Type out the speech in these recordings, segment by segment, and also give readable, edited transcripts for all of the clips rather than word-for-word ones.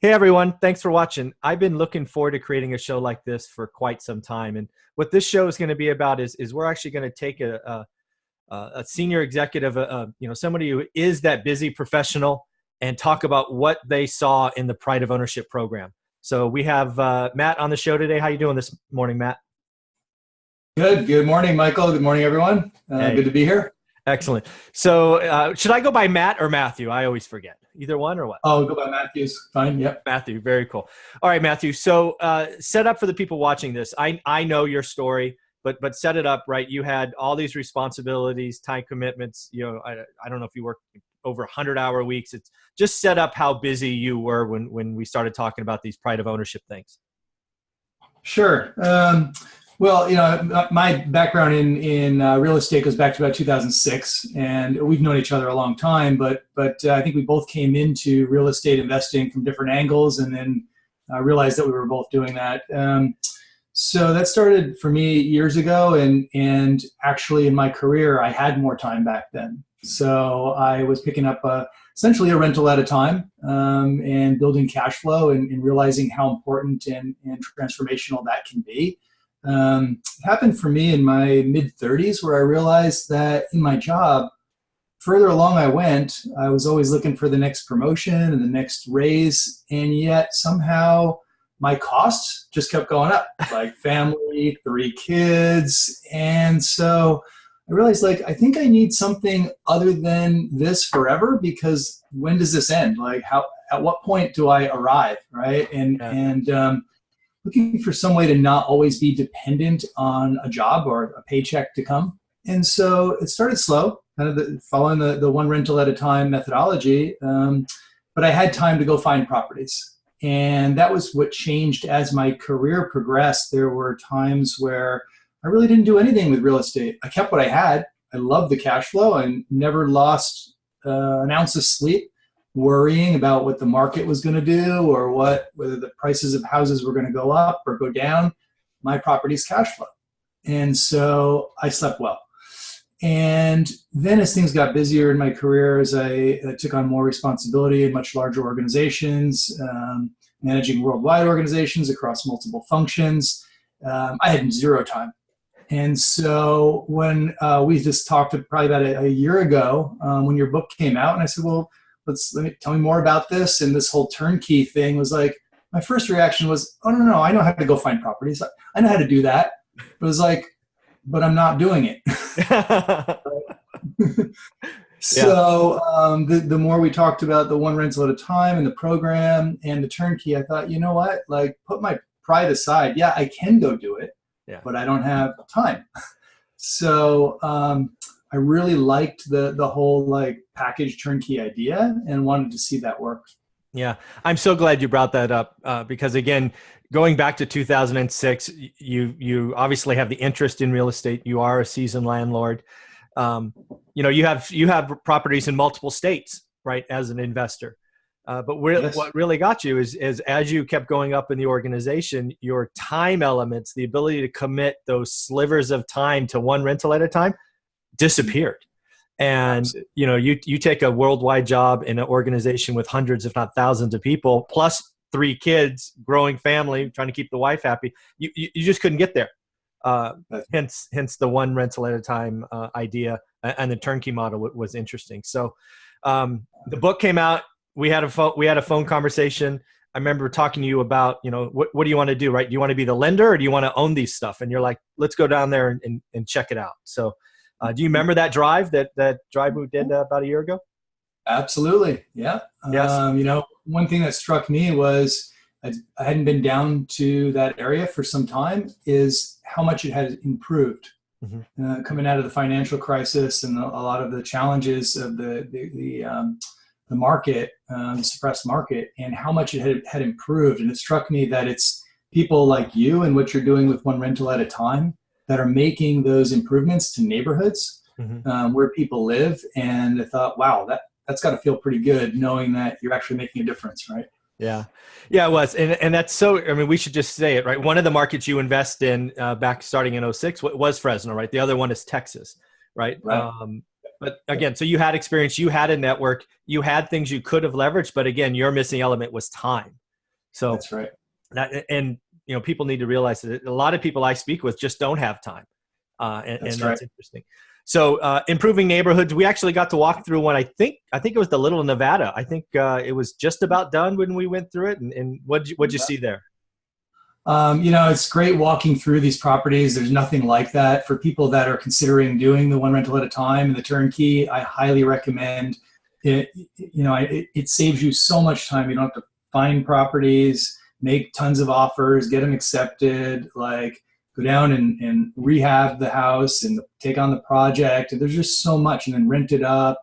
Hey everyone, thanks for watching. I've been looking forward to creating a show like this for quite some time. And what this show is going to be about is we're actually going to take a senior executive, somebody who is that busy professional and talk about what they saw in the Pride of Ownership program. So we have Matt on the show today. How you doing this morning, Matt? Good. Good morning, Michael. Good morning, everyone. Hey, Good to be here. excellent. So should I go by Matt or Matthew? I always forget. Either one or what? Oh, go by Matthews. Fine. Yep. Matthew, very cool. All right, Matthew. So set up for the people watching this. I know your story, but set it up right. You had all these responsibilities, time commitments. I don't know if you work over 100-hour weeks. It's just set up how busy you were when we started talking about these pride of ownership things. Sure. Well, my background in real estate goes back to about 2006, and we've known each other a long time. But I think we both came into real estate investing from different angles, and then realized that we were both doing that. So that started for me years ago, and actually in my career, I had more time back then. So I was picking up essentially a rental at a time, and building cash flow and realizing how important and transformational that can be. It happened for me in my mid-30s, where I realized that in my job, further along I went, I was always looking for the next promotion and the next raise, and yet somehow my costs just kept going up, like family, 3 kids. And so I realized, like, I think I need something other than this forever, because when does this end? Like, at what point do I arrive, right? And looking for some way to not always be dependent on a job or a paycheck to come. And so it started slow, kind of following the one rental at a time methodology. But I had time to go find properties. And that was what changed as my career progressed. There were times where I really didn't do anything with real estate. I kept what I had. I loved the cash flow and never lost an ounce of sleep worrying about what the market was going to do, or whether the prices of houses were going to go up or go down. My property's cash flow. And so I slept well. And then as things got busier in my career, as I took on more responsibility in much larger organizations, managing worldwide organizations across multiple functions, I had zero time. And so when we just talked probably about a year ago, when your book came out, and I said, well, tell me more about this. And this whole turnkey thing was like, my first reaction was, oh, no, I know how to go find properties. I know how to do that. But it was like, but I'm not doing it. So the more we talked about the one rental at a time and the program and the turnkey, I thought, you know what, like, put my pride aside. Yeah, I can go do it, but I don't have time. So I really liked the whole like package turnkey idea and wanted to see that work. Yeah, I'm so glad you brought that up because, again, going back to 2006, you obviously have the interest in real estate. You are a seasoned landlord. You have properties in multiple states, right, as an investor. Yes. What really got you is as you kept going up in the organization, your time elements, the ability to commit those slivers of time to one rental at a time, disappeared. And you take a worldwide job in an organization with hundreds, if not thousands of people, plus 3 kids, growing family, trying to keep the wife happy. You just couldn't get there. Hence the one rental at a time idea, and the turnkey model was interesting. So the book came out. We had a phone conversation. I remember talking to you about, what do you want to do, right? Do you want to be the lender, or do you want to own these stuff? And you're like, let's go down there and check it out. So do you remember that drive we did about a year ago? Absolutely. Yeah. Yes. One thing that struck me was I hadn't been down to that area for some time, is how much it had improved. Mm-hmm. Coming out of the financial crisis and a lot of the challenges of the market, the suppressed market, and how much it had improved. And it struck me that it's people like you and what you're doing with one rental at a time that are making those improvements to neighborhoods, mm-hmm. Where people live. And I thought, wow, that's got to feel pretty good knowing that you're actually making a difference, right? Yeah, it was. And that's so, I mean, we should just say it, right? One of the markets you invest in back starting in 06 was Fresno, right? The other one is Texas, right? But again, so you had experience, you had a network, you had things you could have leveraged, but again, your missing element was time. So That's right. that, and people need to realize that a lot of people I speak with just don't have time, and That's right. that's interesting. So improving neighborhoods, we actually got to walk through one. I think it was the Little Nevada. I think it was just about done when we went through it. And what'd you see there? It's great walking through these properties. There's nothing like that for people that are considering doing the one rental at a time and the turnkey. I highly recommend it. It saves you so much time. You don't have to find properties, make tons of offers, get them accepted, like go down and rehab the house and take on the project. And there's just so much, and then rent it up.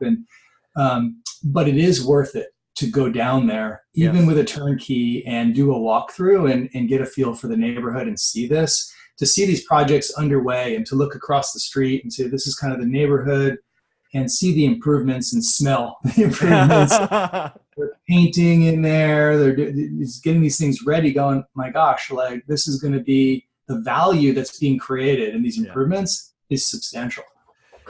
But it is worth it to go down there, even Yes. with a turnkey, and do a walkthrough and get a feel for the neighborhood and see this, to see these projects underway and to look across the street and say, this is kind of the neighborhood, and see the improvements and smell the improvements. They're painting in there. They're getting these things ready, going, my gosh, like this is going to be the value that's being created in these improvements is substantial.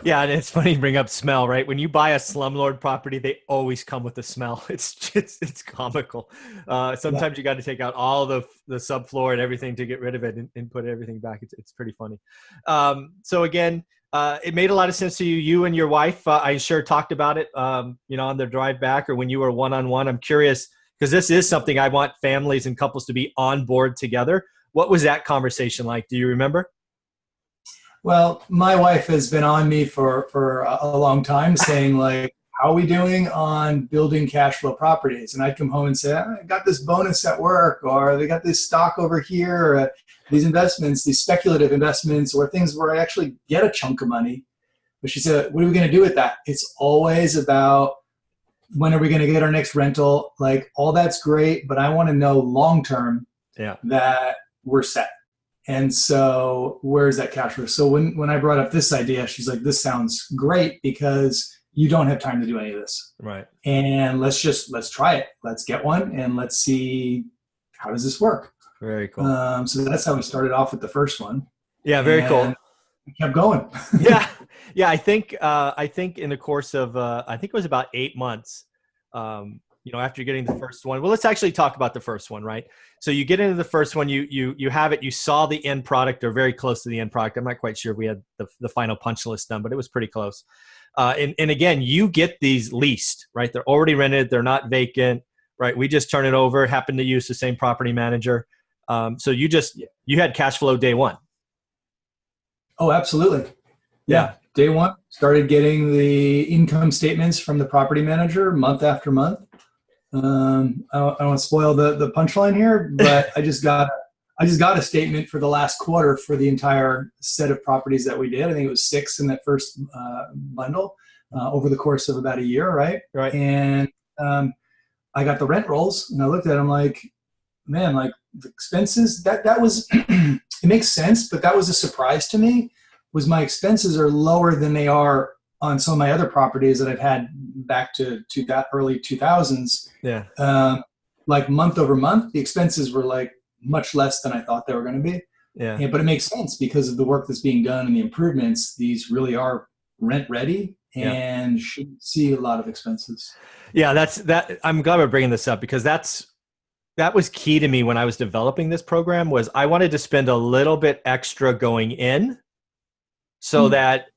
Yeah, and it's funny you bring up smell, right? When you buy a slumlord property, they always come with a smell. It's comical. Sometimes you got to take out all the subfloor and everything to get rid of it and put everything back. It's pretty funny. So again, it made a lot of sense to you. You and your wife, I sure talked about it, on the drive back or when you were one-on-one. I'm curious because this is something I want families and couples to be on board together. What was that conversation like? Do you remember? Well, my wife has been on me for a long time saying, like, how are we doing on building cash flow properties? And I'd come home and say, I got this bonus at work, or they got this stock over here, or these investments, these speculative investments, or things where I actually get a chunk of money. But she said, what are we going to do with that? It's always about, when are we going to get our next rental? Like, all that's great, but I want to know long-term that we're set. And so where's that cash flow? So when I brought up this idea, she's like, this sounds great because you don't have time to do any of this. Right. And let's try it. Let's get one and let's see, how does this work? Very cool. So that's how we started off with the first one. Yeah, very cool. We kept going. Yeah. I think in the course of, I think it was about 8 months, after getting the first one. Well, let's actually talk about the first one, right? So you get into the first one, you have it, you saw the end product or very close to the end product. I'm not quite sure if we had the final punch list done, but it was pretty close. And again, you get these leased, right? They're already rented. They're not vacant, right? We just turn it over, happen to use the same property manager. So you had cash flow day one. Oh, absolutely. Yeah. Day one, started getting the income statements from the property manager month after month. I don't want to spoil the punchline here, but I just got a statement for the last quarter for the entire set of properties that we did. I think it was 6 in that first bundle over the course of about a year, right? Right. And I got the rent rolls, and I looked at them like, man, like the expenses that was it makes sense, but that was a surprise to me. Was my expenses are lower than they are on some of my other properties that I've had back to that early 2000s. Yeah. Like month over month, the expenses were like much less than I thought they were going to be. Yeah. But it makes sense because of the work that's being done and the improvements. These really are rent ready and should see a lot of expenses. Yeah, that. I'm glad we're bringing this up because that was key to me when I was developing this program. Was I wanted to spend a little bit extra going in, so that,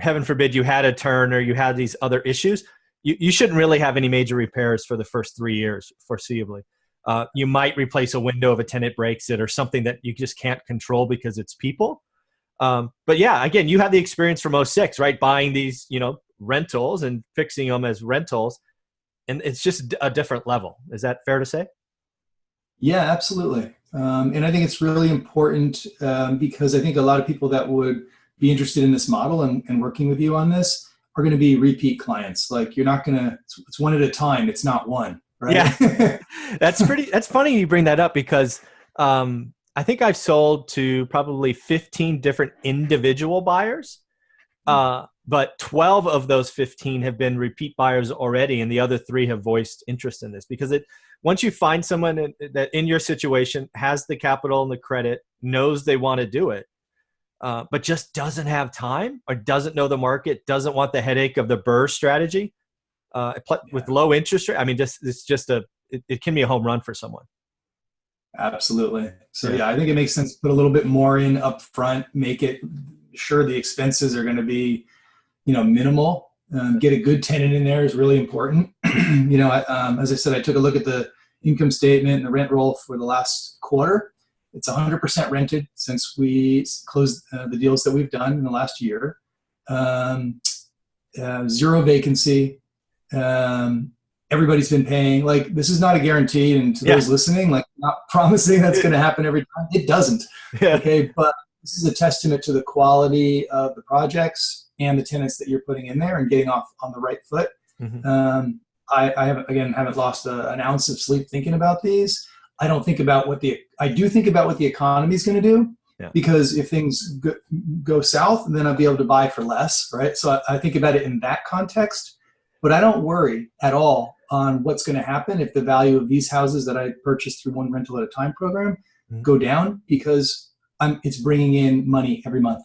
heaven forbid you had a turn or you had these other issues, you shouldn't really have any major repairs for the first 3 years foreseeably. You might replace a window if a tenant breaks it or something that you just can't control because it's people. But yeah, again, you have the experience from '06, right? Buying these, rentals and fixing them as rentals. And it's just a different level. Is that fair to say? Yeah, absolutely. And I think it's really important because I think a lot of people that would be interested in this model and working with you on this are going to be repeat clients. Like you're not going to, it's one at a time. It's not one, right? Yeah. That's funny you bring that up because I think I've sold to probably 15 different individual buyers. But 12 of those 15 have been repeat buyers already. And the other 3 have voiced interest in this because once you find someone that in your situation has the capital and the credit, knows they want to do it, but just doesn't have time or doesn't know the market, doesn't want the headache of the BRRRR strategy with low interest rate. I mean, it can be a home run for someone. Absolutely. So Yeah. yeah, I think it makes sense to put a little bit more in up front, make it sure the expenses are going to be, minimal. Get a good tenant in there is really important. As I said, I took a look at the income statement and the rent roll for the last quarter. It's 100% rented since we closed the deals that we've done in the last year. Zero vacancy. Everybody's been paying. Like, this is not a guarantee, and to those listening, like, not promising that's going to happen every time. It doesn't. Yeah. Okay, but this is a testament to the quality of the projects and the tenants that you're putting in there and getting off on the right foot. Mm-hmm. I haven't lost an ounce of sleep thinking about these. I do think about what the economy is going to do, because if things go south, then I'll be able to buy for less, right? So I think about it in that context, but I don't worry at all on what's going to happen if the value of these houses that I purchased through One Rental at a Time program go down, because it's bringing in money every month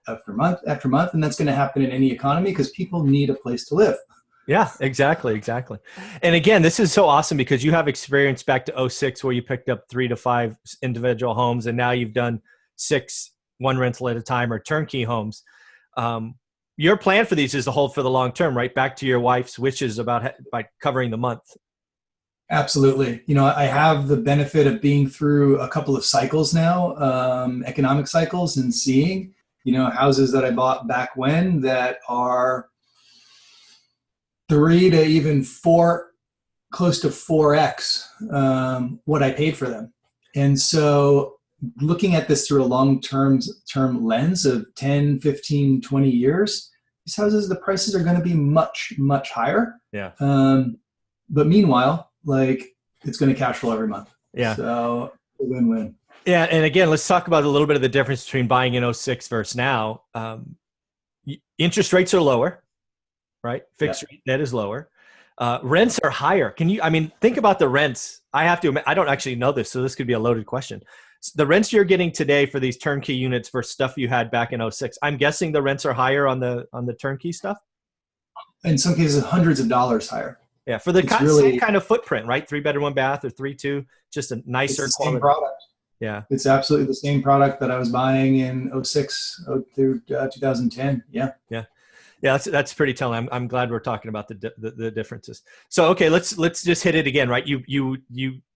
after month after month, and that's going to happen in any economy because people need a place to live. Yeah, exactly. And again, this is so awesome because you have experience back to 06 where you picked up 3 to 5 individual homes, and now you've done 6 One Rental at a Time or turnkey homes. Your plan for these is to hold for the long term, right? Back to your wife's wishes about by covering the month. Absolutely. I have the benefit of being through a couple of cycles now, economic cycles, and seeing, houses that I bought back when that are 3 to even 4, close to 4x what I paid for them. And so looking at this through a long-term lens of 10, 15, 20 years, these houses, the prices are going to be much, much higher. Yeah. But meanwhile, it's going to cash flow every month. Yeah. So a win-win. Yeah. And again, let's talk about a little bit of the difference between buying in 06 versus now. Interest rates are lower, right? Fixed rate debt is lower. Rents are higher. Think about the rents. I don't actually know this, so this could be a loaded question. The rents you're getting today for these turnkey units for stuff you had back in 06, I'm guessing the rents are higher on the turnkey stuff? In some cases, hundreds of dollars higher. Yeah, for the same kind of footprint, right? 3-bedroom, 1-bath, or 3-2, just a nicer quality. Same product. Yeah. It's absolutely the same product that I was buying in 06 through 2010. Yeah. Yeah. Yeah, that's pretty telling. I'm glad we're talking about the differences. So, okay, let's just hit it again, right? You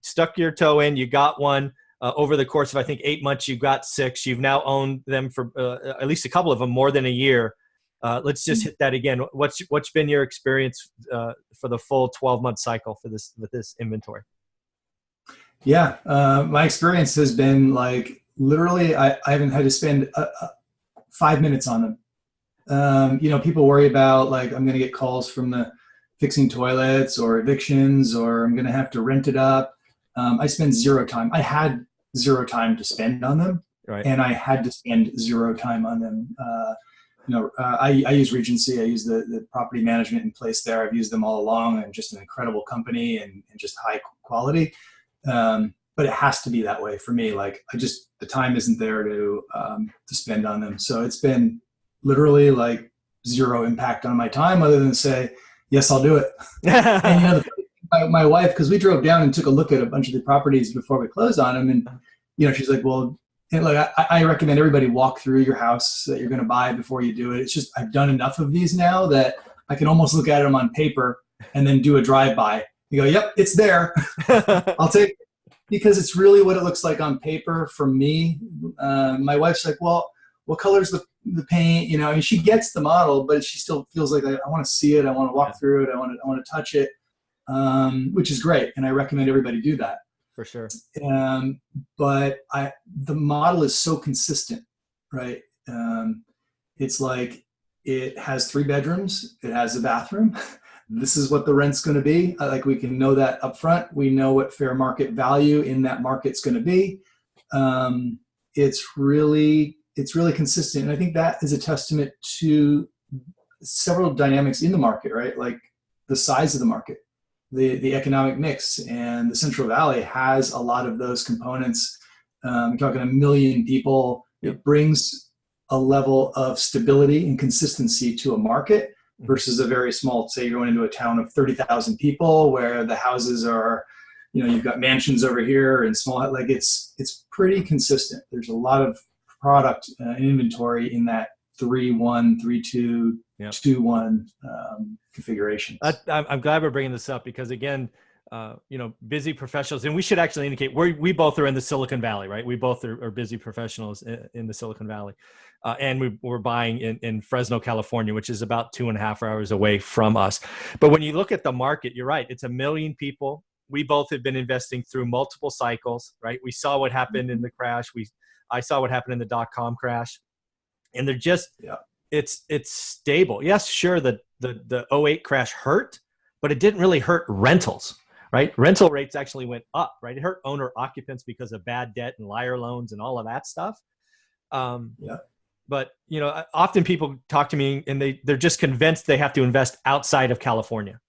stuck your toe in, you got one over the course of, I think, 8 months, you got 6. You've now owned them for at least a couple of them more than a year. Let's just hit that again. What's been your experience for the full 12-month cycle with this inventory? Yeah, my experience has been literally, I haven't had to spend 5 minutes on them. People worry about I'm going to get calls from the fixing toilets or evictions, or I'm going to have to rent it up. I spend zero time. I had zero time to spend on them, right. And I had to spend zero time on them. I use Regency. I use the property management in place there. I've used them all along, and just an incredible company and just high quality. But it has to be that way for me. The time isn't there to spend on them. So it's been literally zero impact on my time, other than say, yes, I'll do it. And my wife, because we drove down and took a look at a bunch of the properties before we closed on them, and she's like, well, I recommend everybody walk through your house that you're going to buy before you do it. It's just, I've done enough of these now that I can almost look at them on paper and then do a drive-by. You go, yep, it's there. I'll take it, because it's really what it looks like on paper for me. My wife's like, well, what color's the paint? She gets the model, but she still feels like I want to see it. I want to walk through it. I want to touch it, which is great. And I recommend everybody do that. For sure. But the model is so consistent, right? It's it has 3 bedrooms. It has a bathroom. This is what the rent's going to be. We can know that up front. We know what fair market value in that market's going to be. It's really consistent. And I think that is a testament to several dynamics in the market, right? The size of the market, the economic mix, and the Central Valley has a lot of those components. You're talking 1 million people. It brings a level of stability and consistency to a market versus a very small, say you're going into a town of 30,000 people where the houses are you've got mansions over here and small, like it's pretty consistent. There's a lot of product inventory in that 3-1, 3-2, Yep. 2-1 configurations. I'm glad we're bringing this up because again, busy professionals, and we should actually indicate we both are in the Silicon Valley, right? We both are busy professionals in the Silicon Valley. And we're buying in Fresno, California, which is about 2.5 hours away from us. But when you look at the market, you're right. It's 1 million people. We both have been investing through multiple cycles, right? We saw what happened in the crash. I saw what happened in the dot-com crash. And they're just, it's stable. Yes, sure, the 08 crash hurt, but it didn't really hurt rentals, right? Rental rates actually went up, right? It hurt owner occupants because of bad debt and liar loans and all of that stuff. But, often people talk to me and they're just convinced they have to invest outside of California,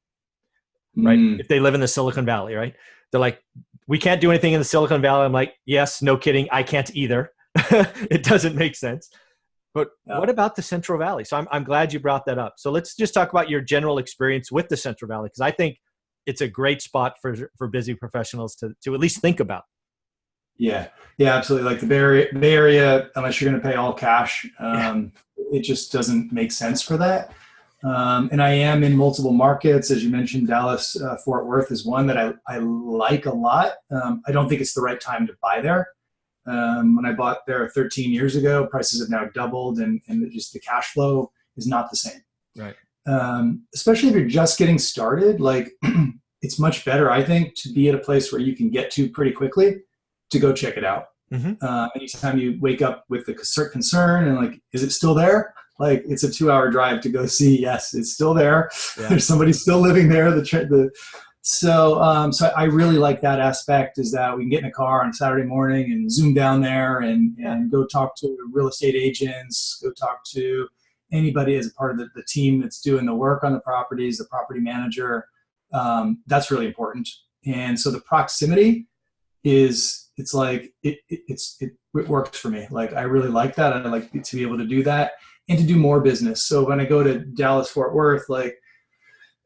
right? If they live in the Silicon Valley, right? They're like, we can't do anything in the Silicon Valley. I'm like, yes, no kidding. I can't either. It doesn't make sense. But what about the Central Valley? So I'm glad you brought that up. So let's just talk about your general experience with the Central Valley, because I think it's a great spot for busy professionals to at least think about. Yeah, absolutely. Like the Bay Area, unless you're going to pay all cash, it just doesn't make sense for that. And I am in multiple markets. As you mentioned, Dallas, Fort Worth is one that I like a lot. I don't think it's the right time to buy there. When I bought there 13 years ago, prices have now doubled and just the cash flow is not the same. Right. Especially if you're just getting started, like it's much better, I think, to be at a place where you can get to pretty quickly to go check it out. Anytime you wake up with the concern and like, is it still there? Like it's a 2-hour drive to go see. Yes, it's still there. Yeah. There's somebody still living there. So I really like that aspect, is that we can get in a car on Saturday morning and zoom down there and go talk to real estate agents, go talk to anybody as a part of the team that's doing the work on the properties, the property manager. That's really important. And so the proximity it's like, it works for me. Like, I really like that. I like to be able to do that and to do more business. So when I go to Dallas, Fort Worth, like,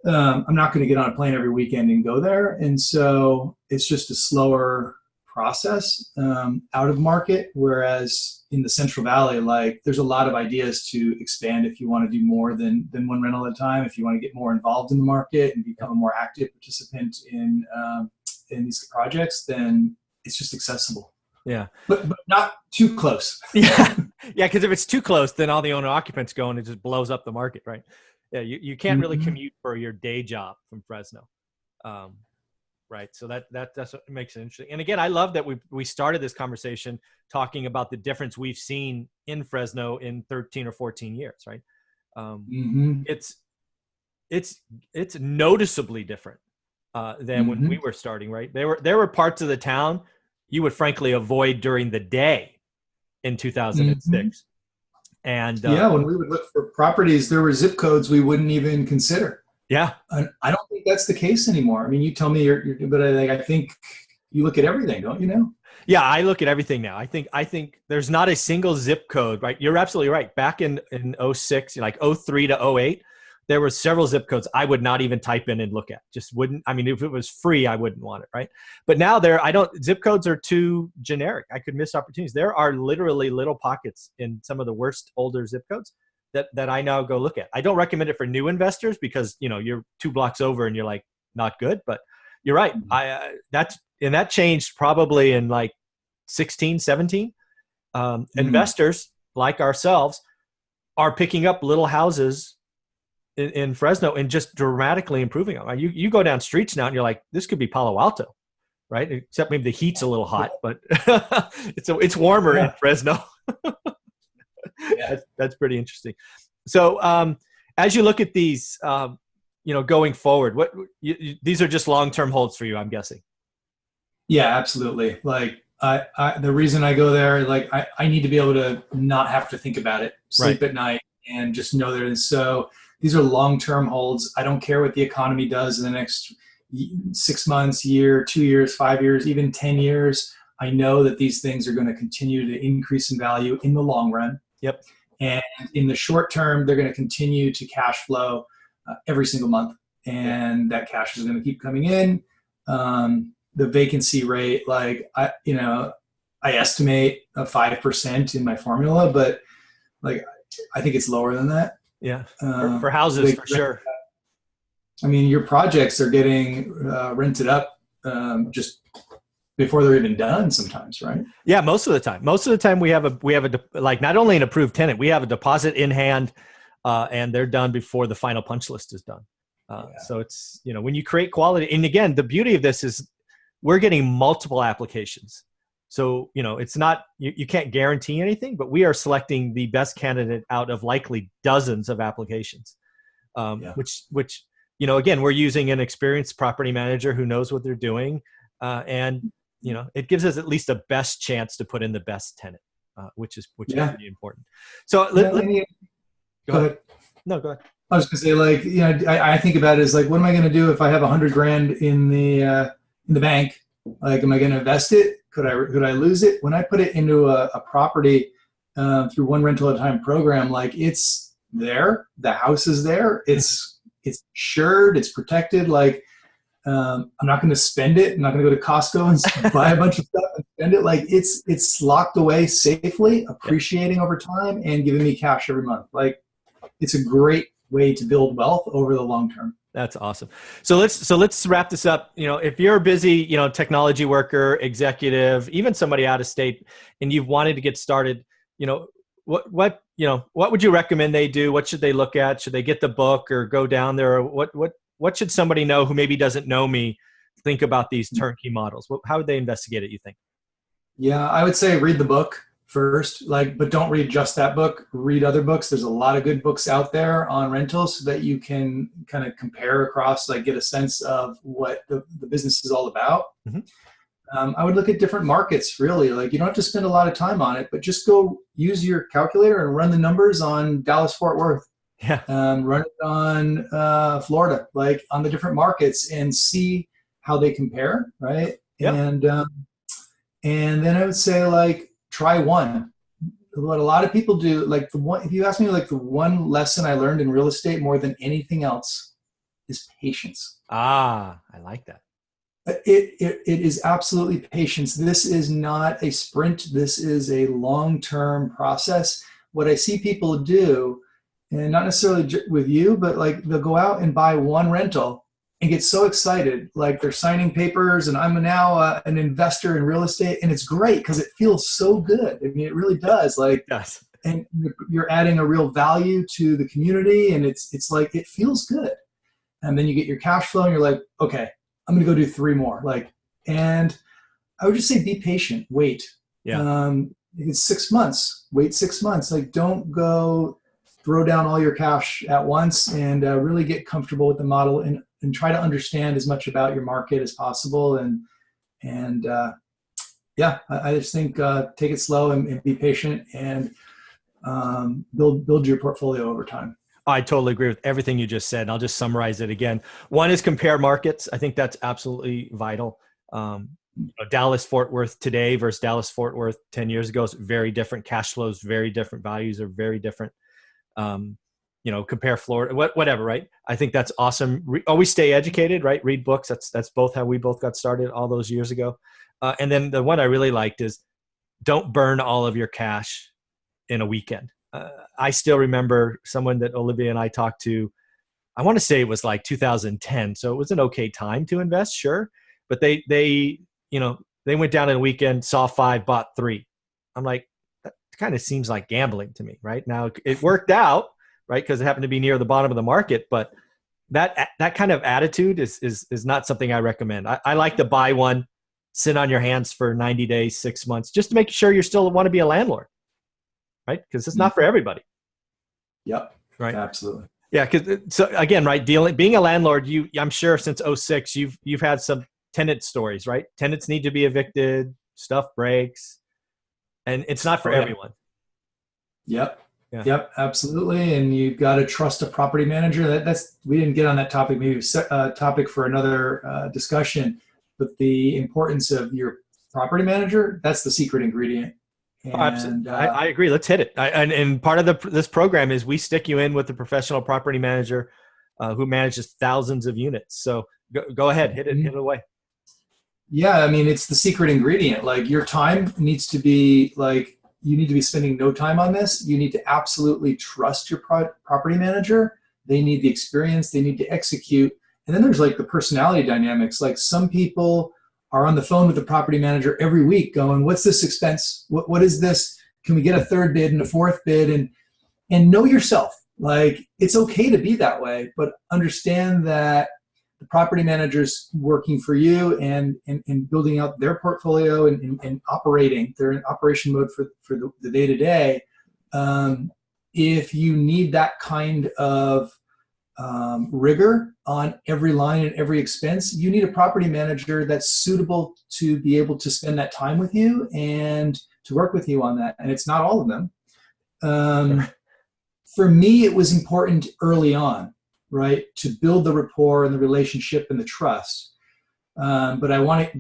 I'm not going to get on a plane every weekend and go there. And so it's just a slower process out of market. Whereas in the Central Valley, like there's a lot of ideas to expand if you want to do more than one rental at a time, if you want to get more involved in the market and become a more active participant in these projects, then it's just accessible. Yeah. But not too close. Yeah. Because if it's too close, then all the owner occupants go and it just blows up the market, right? Yeah, you can't really commute for your day job from Fresno, right? So that's what makes it interesting. And again, I love that we started this conversation talking about the difference we've seen in Fresno in 13 or 14 years, right? It's noticeably different than when we were starting, right? There were parts of the town you would frankly avoid during the day in 2006. And when we would look for properties, there were zip codes we wouldn't even consider. Yeah. And I don't think that's the case anymore. I mean, you tell me but I think you look at everything, don't you know? Yeah, I look at everything now. I think there's not a single zip code, right? You're absolutely right. Back in 06, like 03 to 08, there were several zip codes I would not even type in and look at. Just wouldn't. I mean, if it was free, I wouldn't want it, right? But now zip codes are too generic. I could miss opportunities. There are literally little pockets in some of the worst older zip codes that I now go look at. I don't recommend it for new investors because, you're 2 blocks over and you're like, not good, but you're right. That changed probably in like 16, 17. Investors like ourselves are picking up little houses in Fresno and just dramatically improving them. You go down streets now and you're like, this could be Palo Alto, right? Except maybe the heat's a little hot, but it's warmer in Fresno. That's pretty interesting. So as you look at these, going forward, these are just long-term holds for you, I'm guessing. Yeah, absolutely. Like the reason I go there, like I need to be able to not have to think about it, sleep at night, and just know that. And so these are long-term holds. I don't care what the economy does in the next 6 months, year, 2 years, 5 years, even 10 years. I know that these things are going to continue to increase in value in the long run. Yep. And in the short term, they're going to continue to cash flow every single month. And that cash is going to keep coming in. the vacancy rate, like I estimate a 5% in my formula, but like I think it's lower than that. Yeah, for houses for sure. I mean, your projects are getting rented up just before they're even done sometimes, right? Yeah, most of the time. Most of the time we have a like not only an approved tenant, we have a deposit in hand, and they're done before the final punch list is done. So it's, when you create quality, and again, the beauty of this is we're getting multiple applications. So, it's not, you can't guarantee anything, but we are selecting the best candidate out of likely dozens of applications, which, again, we're using an experienced property manager who knows what they're doing. And, it gives us at least a best chance to put in the best tenant, which is pretty important. So go ahead. No, go ahead. I was gonna say, like, I think about it as like, what am I gonna do if I have $100,000 in the bank? Like, am I gonna invest it? Could I lose it? When I put it into a property through one rental at a time program, like, it's there, the house is there, it's insured, it's protected. Like, I'm not gonna spend it. I'm not gonna go to Costco and buy a bunch of stuff and spend it. Like, it's locked away safely, appreciating over time, and giving me cash every month. Like, it's a great way to build wealth over the long term. That's awesome. So let's wrap this up. If you're a busy, technology worker, executive, even somebody out of state, and you've wanted to get started, what would you recommend they do? What should they look at? Should they get the book or go down there? Or what should somebody know who maybe doesn't know me think about these turnkey models? How would they investigate it, you think? Yeah, I would say read the book first, but don't read just that book. Read other books. There's a lot of good books out there on rentals so that you can kind of compare across, like, get a sense of what the business is all about. Mm-hmm. I would look at different markets, really. Like, you don't have to spend a lot of time on it, but just go use your calculator and run the numbers on Dallas-Fort Worth. Yeah. Run it on Florida, like, on the different markets, and see how they compare, right? Yep. And then I would say, like, try one. What a lot of people do, like, if you ask me, like, the one lesson I learned in real estate more than anything else is patience. I like that. It is absolutely patience. This is not a sprint. This is a long-term process. What I see people do, and not necessarily with you, but, like, they'll go out and buy one rental and get so excited, like they're signing papers, and I'm now an investor in real estate, and it's great because it feels so good. I mean, it really does. Like, yes. And you're adding a real value to the community, and it's like, it feels good. And then you get your cash flow, and you're like, okay, I'm gonna go do 3 more. Like, and I would just say, be patient, wait. Yeah. It's 6 months. Wait 6 months. Like, don't go throw down all your cash at once, and really get comfortable with the model, and try to understand as much about your market as possible. And I just think take it slow and be patient, and build your portfolio over time. I totally agree with everything you just said. And I'll just summarize it again. One is compare markets. I think that's absolutely vital. Dallas-Fort Worth today versus Dallas-Fort Worth 10 years ago is very different. Cash flows, very different. Values are very different. Compare Florida, whatever, right? I think that's awesome. Always stay educated, right? Read books. That's both how we both got started all those years ago. And then the one I really liked is, don't burn all of your cash in a weekend. I still remember someone that Olivia and I talked to, I want to say it was like 2010. So it was an okay time to invest, sure. But they went down in a weekend, saw 5, bought 3. I'm like, that kind of seems like gambling to me, right? Now it worked out, right? Because it happened to be near the bottom of the market, but that kind of attitude is not something I recommend. I like to buy one, sit on your hands for 90 days, 6 months, just to make sure you still want to be a landlord, right? Because it's not for everybody. Yep. Right. Absolutely. Yeah. So again, right, being a landlord, I'm sure since 2006, you've had some tenant stories, right? Tenants need to be evicted, stuff breaks, and it's not for everyone. Yep. Yeah. Yep, absolutely. And you've got to trust a property manager. We didn't get on that topic, maybe a topic for another discussion, but the importance of your property manager, that's the secret ingredient. And, I agree. Let's hit it. And part of this program is we stick you in with a professional property manager who manages thousands of units. So go ahead, hit it away. Yeah, I mean, it's the secret ingredient. Like your time needs to be like, you need to be spending no time on this. You need to absolutely trust your property manager. They need the experience, they need to execute. And then there's like the personality dynamics. Like some people are on the phone with the property manager every week going, what's this expense? What is this? Can we get a third bid and a fourth bid? And know yourself. Like it's okay to be that way, but understand that the property manager's working for you and building out their portfolio and operating. They're in operation mode for the day-to-day. If you need that kind of rigor on every line and every expense, you need a property manager that's suitable to be able to spend that time with you and to work with you on that. And it's not all of them. For me, it was important early on, right, to build the rapport and the relationship and the trust. But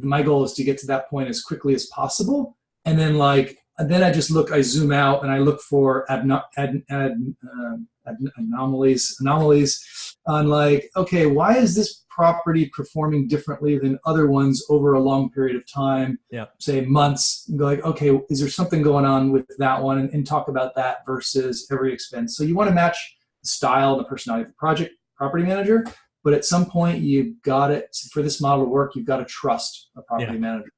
my goal is to get to that point as quickly as possible. And then I zoom out and I look for anomalies on like, okay, why is this property performing differently than other ones over a long period of time, say months, and go like, okay, is there something going on with that one, and talk about that versus every expense. So you want to match the style and the personality of the property manager, but at some point you've got it, for this model to work, you've got to trust a property manager.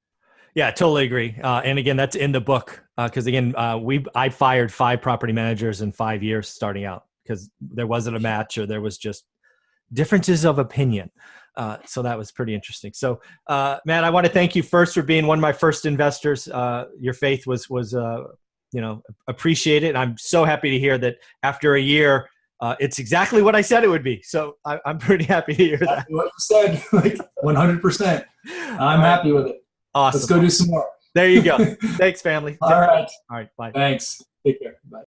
Yeah, totally agree. And again, that's in the book. Because again, I fired 5 property managers in 5 years starting out because there wasn't a match or there was just differences of opinion. So that was pretty interesting. So Matt, I want to thank you first for being one of my first investors. Your faith was appreciated. I'm so happy to hear that after a year, it's exactly what I said it would be. So I'm pretty happy to hear that. What you said, like 100%. I'm happy with it. Awesome. Let's go do some more. There you go. Thanks, family. All right. All right. Bye. Thanks. Take care. Bye.